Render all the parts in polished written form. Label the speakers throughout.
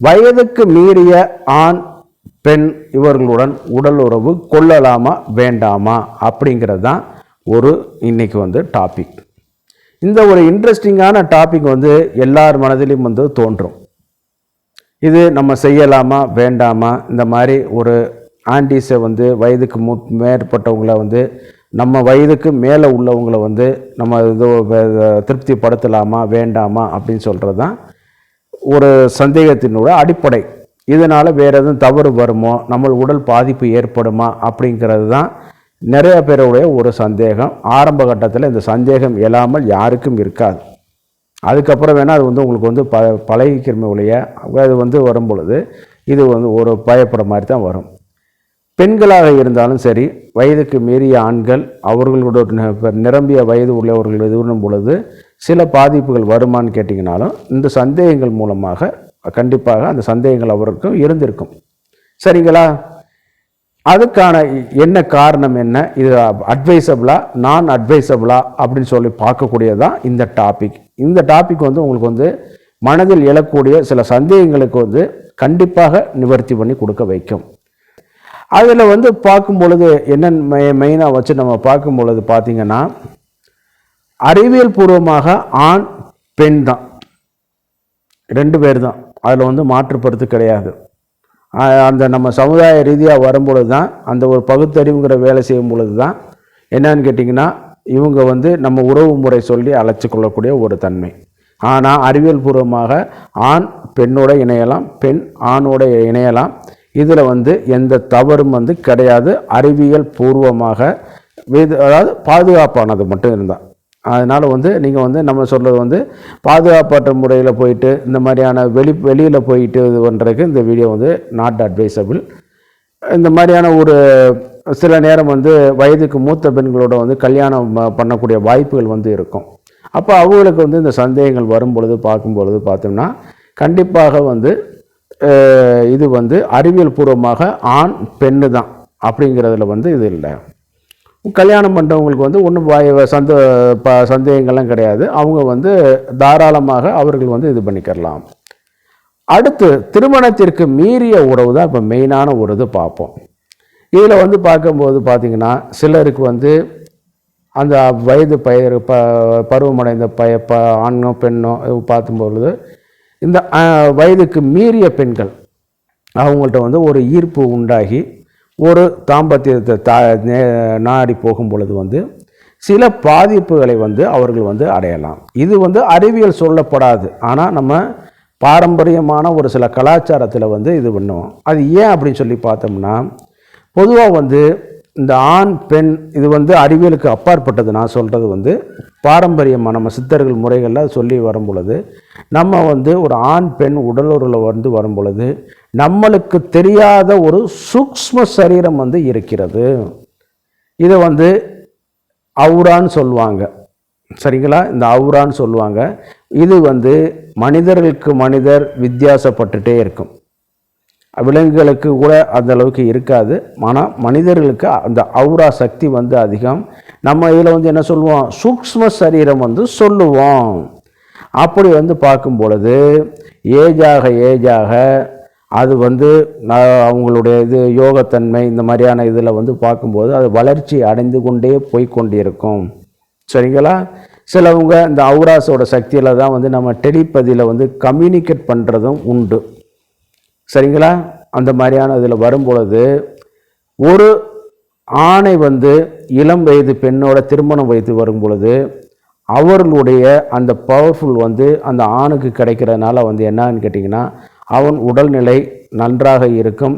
Speaker 1: வயதுக்கு மீறிய ஆண் பெண் இவர்களுடன் உடல் உறவு கொள்ளலாமா வேண்டாமா அப்படிங்கிறது தான் இன்னைக்கு டாபிக். இந்த ஒரு இன்ட்ரெஸ்டிங்கான டாபிக் எல்லார் மனதிலும் தோன்றும். இது நம்ம செய்யலாமா வேண்டாமா, இந்த மாதிரி ஒரு ஆன்டிஸை வயதுக்கு மேற்பட்டவங்களை நம்ம வயதுக்கு மேலே உள்ளவங்களை நம்ம திருப்திப்படுத்தலாமா வேண்டாமா அப்படின்னு சொல்கிறது தான் ஒரு சந்தேகத்தினோட அடிப்படை. இதனால் வேறு எதுவும் தவறு வருமோ, நம்ம உடல் பாதிப்பு ஏற்படுமா அப்படிங்கிறது தான் நிறைய பேருடைய ஒரு சந்தேகம். ஆரம்ப கட்டத்தில் இந்த சந்தேகம் எழாமல் யாருக்கும் இருக்காது. அதுக்கப்புறம் வேணால் அது உங்களுக்கு பழகிக்கிறமே ஒழிய அது வரும் பொழுது இது ஒரு பயப்பட மாதிரி தான் வரும். பெண்களாக இருந்தாலும் சரி, வயதுக்கு மீறிய ஆண்கள் அவர்களோட நிரம்பிய வயது உள்ளவர்கள் எதுவும் பொழுது சில பாதிப்புகள் வருமானு கேட்டிங்கனாலும் இந்த சந்தேகங்கள் மூலமாக கண்டிப்பாக அந்த சந்தேகங்கள் அவருக்கும் இருந்திருக்கும். சரிங்களா? அதுக்கான என்ன காரணம் என்ன, இது அட்வைசபிளா நான் அட்வைசபிளா அப்படின்னு சொல்லி பார்க்கக்கூடியதான் இந்த டாபிக். இந்த டாபிக் உங்களுக்கு மனதில் எழக்கூடிய சில சந்தேகங்களுக்கு கண்டிப்பாக நிவர்த்தி பண்ணி கொடுக்க வைக்கும். அதில் பார்க்கும் பொழுது என்ன மெயினாக வச்சு நம்ம பார்க்கும் பொழுது பார்த்திங்கன்னா, அறிவியல் பூர்வமாக ஆண் பெண் தான், 2 பேர் தான். அதில் மாற்றுப்படுத்து கிடையாது. அந்த நம்ம சமுதாய ரீதியாக வரும்பொழுது தான், அந்த ஒரு பகுத்தறிவுங்கிற வேலை செய்யும் பொழுது தான் என்னன்னு கேட்டிங்கன்னா, இவங்க நம்ம உறவு முறை சொல்லி அழைச்சி கொள்ளக்கூடிய ஒரு தன்மை. ஆனால் அறிவியல் பூர்வமாக ஆண் பெண்ணோட இணையலாம், பெண் ஆணோட இணையலாம். இதில் எந்த தவறும் கிடையாது. அறிவியல் பூர்வமாக அதாவது பாதுகாப்பானது மட்டும் இருந்தால். அதனால் நீங்கள் நம்ம சொல்கிறது பாதுகாப்பற்ற முறையில் போயிட்டு இந்த மாதிரியான வெளியில் போயிட்டு இது பண்ணுறதுக்கு இந்த வீடியோ நாட் அட்வைசபிள். இந்த மாதிரியான ஒரு சில நேரம் வயதுக்கு மூத்த பெண்களோட கல்யாணம் பண்ணக்கூடிய வாய்ப்புகள் இருக்கும். அப்போ அவங்களுக்கு இந்த சந்தேகங்கள் வரும் பொழுது பார்க்கும் பொழுது பார்த்தோம்னா கண்டிப்பாக இது அறிவியல் பூர்வமாக ஆண் பெண்ணு தான் அப்படிங்கிறதுல இது இல்லை. கல்யாணம் பண்ணுறவங்களுக்கு ஒன்றும் சந்தேகங்கள்லாம் கிடையாது. அவங்க தாராளமாக அவர்கள் இது பண்ணிக்கலாம். அடுத்து திருமணத்திற்கு மீறிய உறவு தான் இப்போ மெயினான ஒரு இது பார்ப்போம். இதில் பார்க்கும்போது பார்த்திங்கன்னா, சிலருக்கு அந்த வயது பருவமடைந்த ஆணோ பெண்ணோ பார்க்கும்பொழுது இந்த வயதுக்கு மீறிய பெண்கள் அவங்கள்ட்ட ஒரு ஈர்ப்பு உண்டாகி ஒரு தாம்பத்தியத்தை நாடி போகும் பொழுது சில பாதிப்புகளை அவர்கள் அடையலாம். இது அறிவியல் சொல்லப்படாது. ஆனால் நம்ம பாரம்பரியமான ஒரு சில கலாச்சாரத்தில் இது பண்ணுவோம். அது ஏன் அப்படின்னு சொல்லி பார்த்தோம்னா, பொதுவாக இந்த ஆண் பெண் இது அறிவியலுக்கு அப்பாற்பட்டது. நான் சொல்கிறது பாரம்பரியமாக நம்ம சித்தர்கள் முறைகளில் சொல்லி வரும் பொழுது நம்ம ஒரு ஆண் பெண் உடலுறவில் வரும் பொழுது நம்மளுக்கு தெரியாத ஒரு சூக்ஷ்ம சரீரம் இருக்கிறது. இதை அவுரான்னு சொல்லுவாங்க. சரிங்களா? இந்த அவுரான்னு சொல்லுவாங்க. இது மனிதர்களுக்கு மனிதர் வித்தியாசப்பட்டுட்டே இருக்கும். விலங்குகளுக்கு கூட அந்த அளவுக்கு இருக்காது. ஆனால் மனிதர்களுக்கு அந்த அவுரா சக்தி அதிகம். நம்ம இதில் என்ன சொல்லுவோம், சூக்ஷ்ம சரீரம் சொல்லுவோம். அப்படி பார்க்கும் பொழுது ஏஜாக அது அவங்களுடைய இது யோகத்தன்மை இந்த மாதிரியான இதில் பார்க்கும்போது அது வளர்ச்சி அடைந்து கொண்டே போய்கொண்டிருக்கும். சரிங்களா? சிலவங்க இந்த அவுராஸோட சக்தியில் தான் நம்ம டெலிபதியில் கம்யூனிகேட் பண்ணுறதும் உண்டு. சரிங்களா? அந்த மாதிரியான இதில் வரும்பொழுது ஒரு ஆணை இளம் வயது பெண்ணோட திருமணம் வைத்து வரும் பொழுது அவர்களுடைய அந்த பவர்ஃபுல் அந்த ஆணுக்கு கிடைக்கிறதுனால என்னன்னு கேட்டிங்கன்னா, அவன் உடல்நிலை நன்றாக இருக்கும்,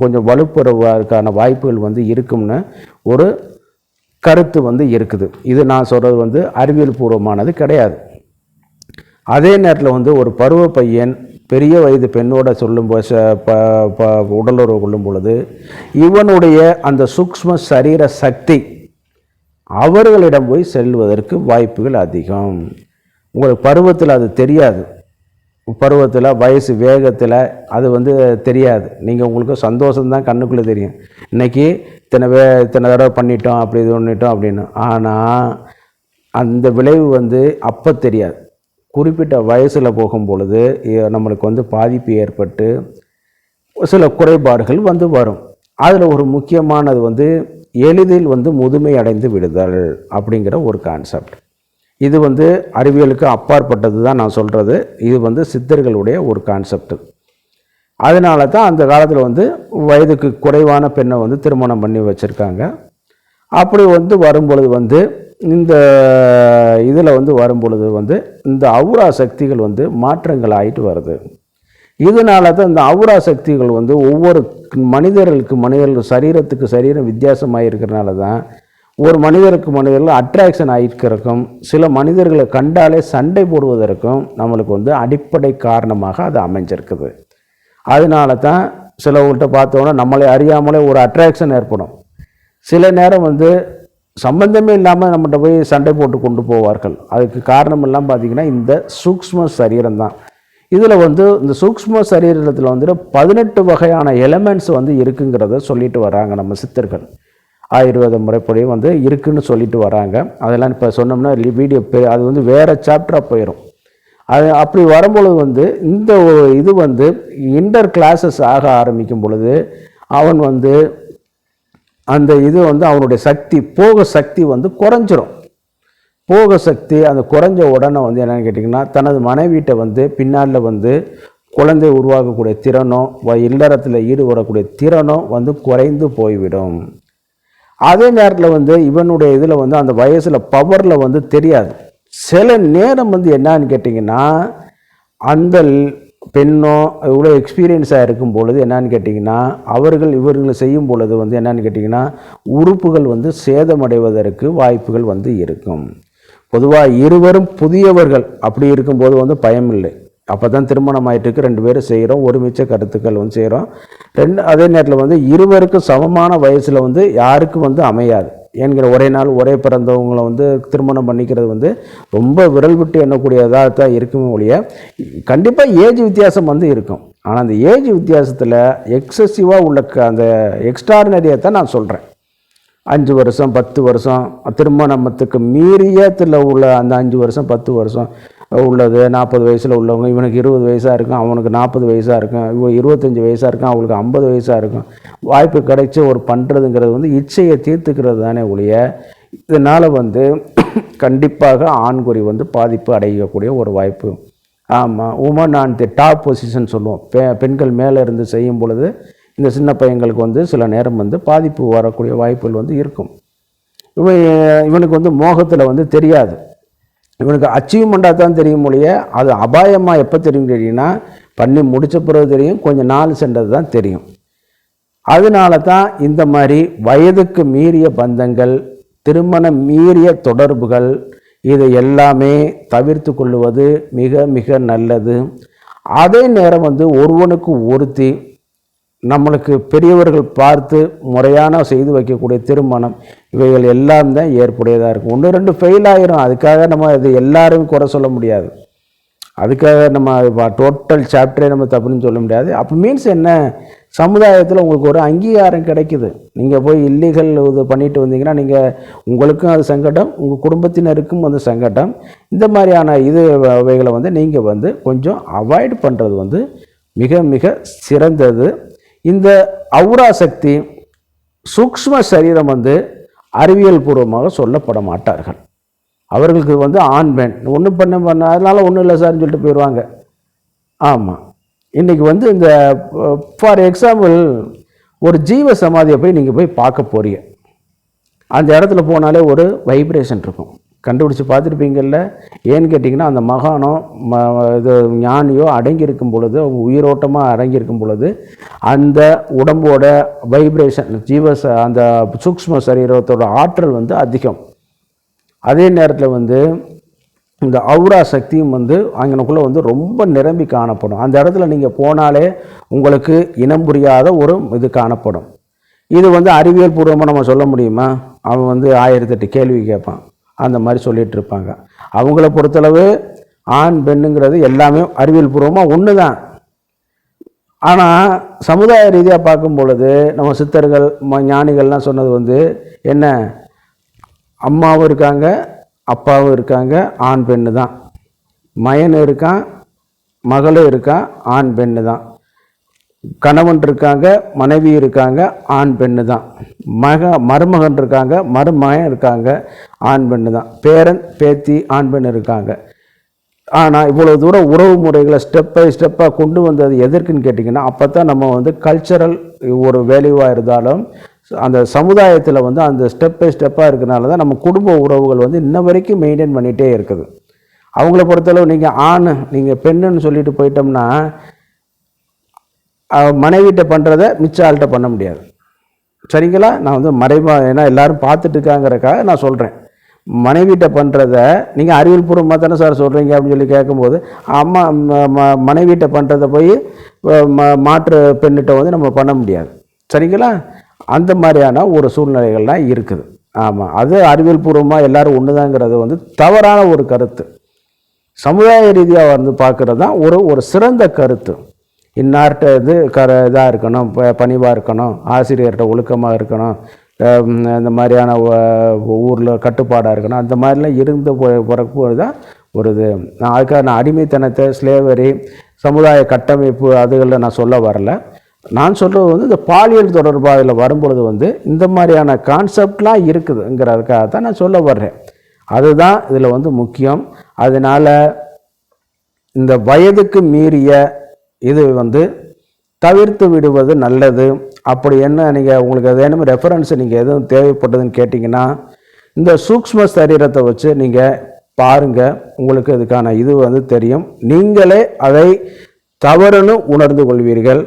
Speaker 1: கொஞ்சம் வலுப்பெறுவதற்கான வாய்ப்புகள் இருக்கும்னு ஒரு கருத்து இருக்குது. இது நான் சொல்கிறது அறிவியல் பூர்வமானது கிடையாது. அதே நேரத்தில் ஒரு பருவ பையன் பெரிய வயது பெண்ணோட சொல்லும்போது உடலுறவு கொள்ளும் பொழுது இவனுடைய அந்த சூக்ஷ்ம சரீர சக்தி அவர்களிடம் போய் செல்வதற்கு வாய்ப்புகள் அதிகம். உங்களுக்கு பருவத்தில் அது தெரியாது. பருவத்தில் வயசு வேகத்தில் அது தெரியாது. நீங்கள் உங்களுக்கு சந்தோஷம்தான் கண்ணுக்குள்ளே தெரியும். இன்றைக்கி இத்தனை தடவை பண்ணிட்டோம், அப்படி இது பண்ணிட்டோம் அப்படின்னு. ஆனால் அந்த விளைவு அப்போ தெரியாது. குறிப்பிட்ட வயசில் போகும் பொழுது நம்மளுக்கு வந்து பாதிப்பு ஏற்பட்டு சில குறைபாடுகள் வந்து வரும். அதில் ஒரு முக்கியமானது வந்து எளிதில் வந்து முதுமை அடைந்து விடுதல் அப்படிங்கிற ஒரு கான்செப்ட். இது வந்து அறிவியலுக்கு அப்பாற்பட்டது தான் நான் சொல்கிறது. இது வந்து சித்தர்களுடைய ஒரு கான்செப்ட். அதனால தான் அந்த காலத்தில் வந்து வயதுக்கு குறைவான பெண்ணை வந்து திருமணம் பண்ணி வச்சுருக்காங்க. அப்படி வந்து வரும்பொழுது வந்து இந்த இதில் வந்து வரும்பொழுது வந்து இந்த அவுரா சக்திகள் வந்து மாற்றங்கள் ஆகிட்டு வருது. இதனால தான் இந்த அவுரா சக்திகள் வந்து ஒவ்வொரு மனிதர்கள் சரீரத்துக்கு சரீரம் வித்தியாசமாக இருக்கிறனால தான் ஒரு மனிதர்கள் அட்ராக்ஷன் ஆகிருக்கிறதுக்கும் சில மனிதர்களை கண்டாலே சண்டை போடுவதற்கும் நம்மளுக்கு வந்து அடிப்படை காரணமாக அது அமைஞ்சிருக்குது. அதனால தான் சிலவங்கள்ட்ட பார்த்தோன்னா நம்மளை அறியாமலே ஒரு அட்ராக்ஷன் ஏற்படும். சில நேரம் வந்து சம்பந்தமே இல்லாமல் நம்மகிட்ட போய் சண்டை போட்டு கொண்டு போவார்கள். அதுக்கு காரணம் எல்லாம் பார்த்திங்கன்னா இந்த சூக்ஷ்ம சரீரம் தான். இதில் வந்து இந்த சூக்ஷ்ம சரீரத்தில் வந்து 18 வகையான எலமெண்ட்ஸ் வந்து இருக்குங்கிறத சொல்லிட்டு வராங்க நம்ம சித்தர்கள். ஆயுர்வேத முறைப்படி வந்து இருக்குன்னு சொல்லிட்டு வராங்க. அதெல்லாம் இப்போ சொன்னோம்னா வீடியோ அது வந்து வேறு சாப்டராக போயிடும். அது அப்படி வரும்பொழுது வந்து இந்த இது வந்து இன்டர் கிளாஸஸ் ஆக ஆரம்பிக்கும் பொழுது அவன் வந்து அந்த இது வந்து அவனுடைய சக்தி போக சக்தி வந்து குறைஞ்சிரும். போக சக்தி அந்த குறைஞ்ச உடனே வந்து என்னென்னு கேட்டிங்கன்னா தனது மனைவிட்ட வந்து பின்னால் வந்து குழந்தை உருவாக்கக்கூடிய திறனோ இல்லறத்தில் ஈடுபடக்கூடிய திறனோ வந்து குறைந்து போய்விடும். அதே நேரத்தில் வந்து இவனுடைய இதில் வந்து அந்த வயசில் பவரில் வந்து தெரியாது. சில நேரம் வந்து என்னான்னு கேட்டிங்கன்னா அந்த பெண்ணோ இவ்வளோ எக்ஸ்பீரியன்ஸாக இருக்கும் பொழுது என்னான்னு கேட்டிங்கன்னா இவர்களை செய்யும் பொழுது வந்து என்னான்னு கேட்டிங்கன்னா உறுப்புகள் வந்து சேதமடைவதற்கு வாய்ப்புகள் வந்து இருக்கும். பொதுவாக இருவரும் புதியவர்கள் அப்படி இருக்கும்போது வந்து பயமில்லை. அப்போ தான் திருமணம் ஆகிட்டுருக்கு, 2 பேரும் செய்கிறோம், ஒருமிச்ச கருத்துக்கள் வந்து செய்கிறோம். அதே நேரத்தில் வந்து இருவருக்கும் சமமான வயசில் வந்து யாருக்கும் வந்து அமையாது. என்கிற ஒரே நாள் ஒரே பிறந்தவங்களை வந்து திருமணம் பண்ணிக்கிறது வந்து ரொம்ப விரல் விட்டு எண்ணக்கூடியதாக தான் இருக்குமே ஒழிய கண்டிப்பாக ஏஜ் வித்தியாசம் வந்து இருக்கும். ஆனால் அந்த ஏஜ் வித்தியாசத்தில் எக்ஸசிவாக உள்ள அந்த எக்ஸ்ட்ராடினரியை தான் நான் சொல்கிறேன். 5 வருஷம் 10 வருஷம் திருமணத்துக்கு மீறியத்தில் உள்ள அந்த 5 வருஷம் 10 வருஷம் உள்ளது 40 வயசில் உள்ளவங்க இவனுக்கு 20 வயசாக இருக்கும், அவனுக்கு 40 வயசாக இருக்கும், இவன் 25 வயசாக இருக்கும், அவங்களுக்கு 50 வயசாக இருக்கும். வாய்ப்பு கிடைச்சி ஒரு பண்ணுறதுங்கிறது வந்து இச்சையை தீர்த்துக்கிறது தானே ஒழிய இதனால் வந்து கண்டிப்பாக ஆண்குறி வந்து பாதிப்பு அடையக்கூடிய ஒரு வாய்ப்பு. ஆமாம், woman on the top position சொல்லுவோம். பெண்கள் மேலே இருந்து செய்யும் பொழுது இந்த சின்ன பையங்களுக்கு வந்து சில நேரம் வந்து பாதிப்பு வரக்கூடிய வாய்ப்புகள் வந்து இருக்கும். இவனுக்கு வந்து மோகத்தில் வந்து தெரியாது, இவனுக்கு அச்சீவ்மெண்ட்டாக தான் தெரியும் மொழிய அது அபாயமாக எப்போ தெரியும் கேட்டிங்கன்னா பண்ணி முடித்த பிறகு தெரியும், கொஞ்சம் நாள் சென்றது தான் தெரியும். அதனால தான் இந்த மாதிரி வயதுக்கு மீறிய பந்தங்கள், திருமணம் மீறிய தொடர்புகள் இதை எல்லாமே தவிர்த்து கொள்வது மிக மிக நல்லது. அதே நேரம் வந்து ஒருவனுக்கு ஒருத்தி நம்மளுக்கு பெரியவர்கள் பார்த்து முறையான செய்து வைக்கக்கூடிய திருமணம் இவைகள் எல்லாம் தான் ஏற்புடையதாக இருக்கும். 1-2 ஃபெயில் ஆகிரும், அதுக்காக நம்ம இது எல்லாரும் குறை சொல்ல முடியாது. அதுக்காக நம்ம டோட்டல் சாப்டரே நம்ம தப்புன்னு சொல்ல முடியாது. அப்போ மீன்ஸ் என்ன, சமுதாயத்தில் உங்களுக்கு ஒரு அங்கீகாரம் கிடைக்குது. நீங்கள் போய் இல்லீகல் இது பண்ணிட்டு வந்தீங்கன்னா உங்களுக்கும் அது சங்கடம், உங்கள் குடும்பத்தினருக்கும் வந்து சங்கடம். இந்த மாதிரியான இவைகளை வந்து நீங்கள் வந்து கொஞ்சம் அவாய்ட் பண்ணுறது வந்து மிக மிக சிறந்தது. இந்த அவுரா சக்தி சூக்ஷ்ம சரீரம் வந்து அறிவியல் பூர்வமாக சொல்லப்பட மாட்டார்கள். அவர்களுக்கு வந்து ஆண் பெண் ஒன்றும் பண்ண அதனால் ஒன்றும் இல்லை சார்னு சொல்லிட்டு போயிடுவாங்க. ஆமாம், இன்றைக்கி வந்து இந்த ஃபார் எக்ஸாம்பிள் ஒரு ஜீவ சமாதியை போய் நீங்கள் போய் பார்க்க போறீங்க. அந்த இடத்துல போனாலே ஒரு வைப்ரேஷன் இருக்கும், கண்டுபிடிச்சி பார்த்துருப்பீங்கள்ல. ஏன்னு கேட்டிங்கன்னா அந்த மகானோ இது ஞானியோ அடங்கியிருக்கும் பொழுது, அவங்க உயிரோட்டமாக அடங்கியிருக்கும் பொழுது அந்த உடம்போட வைப்ரேஷன் அந்த சூக்ஷ்ம சரீரத்தோட ஆற்றல் வந்து அதிகம். அதே நேரத்தில் வந்து இந்த அவுரா சக்தியும் வந்து அங்கனக்குள்ளே வந்து ரொம்ப நிரம்பி காணப்படும். அந்த இடத்துல நீங்கள் போனாலே உங்களுக்கு இனம் புரியாத ஒரு இது காணப்படும். இது வந்து அறிவியல் பூர்வமாக நம்ம சொல்ல முடியுமா? அவன் வந்து 1008 கேள்வி கேட்பான், அந்த மாதிரி சொல்லிகிட்டு இருப்பாங்க. அவங்கள பொறுத்தளவு ஆண் பெண்ணுங்கிறது எல்லாமே அறிவியல் பூர்வமாக ஒன்று தான். ஆனால் சமுதாய ரீதியாக பார்க்கும் பொழுது நம்ம சித்தர்கள் ஞானிகள்லாம் சொன்னது வந்து என்ன, அம்மாவும் இருக்காங்க அப்பாவும் இருக்காங்க, ஆண் பெண்ணு தான். மகன் இருக்கான், மகளும் இருக்கான், ஆண் பெண்ணு தான். கணவன் இருக்காங்க, மனைவி இருக்காங்க, ஆண் பெண்ணு தான். மருமகன் இருக்காங்க, மருமகன் இருக்காங்க, ஆண் பெண்ணு தான். பேரன் பேத்தி ஆண் பெண் இருக்காங்க. ஆனால் இவ்வளோ தூரம் உறவு முறைகளை ஸ்டெப் பை ஸ்டெப்பாக கொண்டு வந்தது எதற்குன்னு கேட்டிங்கன்னா, அப்போ தான் நம்ம வந்து கல்ச்சரல் ஒரு வேல்யூவாக இருந்தாலும் அந்த சமுதாயத்தில் வந்து அந்த ஸ்டெப் பை ஸ்டெப்பாக இருக்கிறனால தான் நம்ம குடும்ப உறவுகள் வந்து இன்ன வரைக்கும் மெயின்டைன் பண்ணிகிட்டே இருக்குது. அவங்கள பொறுத்தளவு நீங்கள் பெண்ணுன்னு சொல்லிட்டு போயிட்டோம்னா மனைவிட்ட பண்ணுறதை மிச்ச ஆள்கிட்ட பண்ண முடியாது. சரிங்களா? நான் வந்து ஏன்னா எல்லோரும் பார்த்துட்டு இருக்காங்கிறக்காக நான் சொல்கிறேன். மனைவிட்ட பண்ணுறத நீங்கள் அறிவியல் பூர்வமாக தானே சார் சொல்கிறீங்க அப்படின்னு சொல்லி கேட்கும்போது, அம்மா மனைவிட்ட பண்ணுறத போய் மாற்று பெண்ணிட்ட வந்து நம்ம பண்ண முடியாது. சரிங்களா? அந்த மாதிரியான ஒரு சூழ்நிலைகள்லாம் இருக்குது. ஆமாம், அது அறிவியல் பூர்வமாக எல்லோரும் ஒன்று தாங்கிறது வந்து தவறான ஒரு கருத்து. சமுதாய ரீதியாக வந்து பார்க்குறது தான் ஒரு சிறந்த கருத்து. இன்னார்கிட்ட இது இதாக இருக்கணும், பணிவாக இருக்கணும், ஆசிரியர்கிட்ட ஒழுக்கமாக இருக்கணும், இந்த மாதிரியான ஊரில் கட்டுப்பாடாக இருக்கணும், அந்த மாதிரிலாம் இருந்து பிறகு தான் ஒரு இது. அதுக்காக நான் அடிமைத்தனத்தை, ஸ்லேவரி, சமுதாய கட்டமைப்பு அதுகளில் நான் சொல்ல வரல. நான் சொல்கிறது வந்து இந்த பாலியல் தொடர்பாக இதில் வரும்பொழுது வந்து இந்த மாதிரியான கான்செப்ட்லாம் இருக்குதுங்கிறதுக்காக தான் நான் சொல்ல வர்றேன். அதுதான் இதில் வந்து முக்கியம். அதனால் இந்த வயதுக்கு மீறிய இது வந்து தவிர்த்து விடுவது நல்லது. அப்படி என்ன நீங்கள் உங்களுக்கு ஏதேனும் ரெஃபரன்ஸ் நீங்கள் எதுவும் தேவைப்பட்டதுன்னு கேட்டிங்கன்னா இந்த சூக்ஷ்ம சரீரத்தை வச்சு நீங்கள் பாருங்கள். உங்களுக்கு இதுக்கான இது வந்து தெரியும். நீங்களே அதை தவறுன்னு உணர்ந்து கொள்வீர்கள்.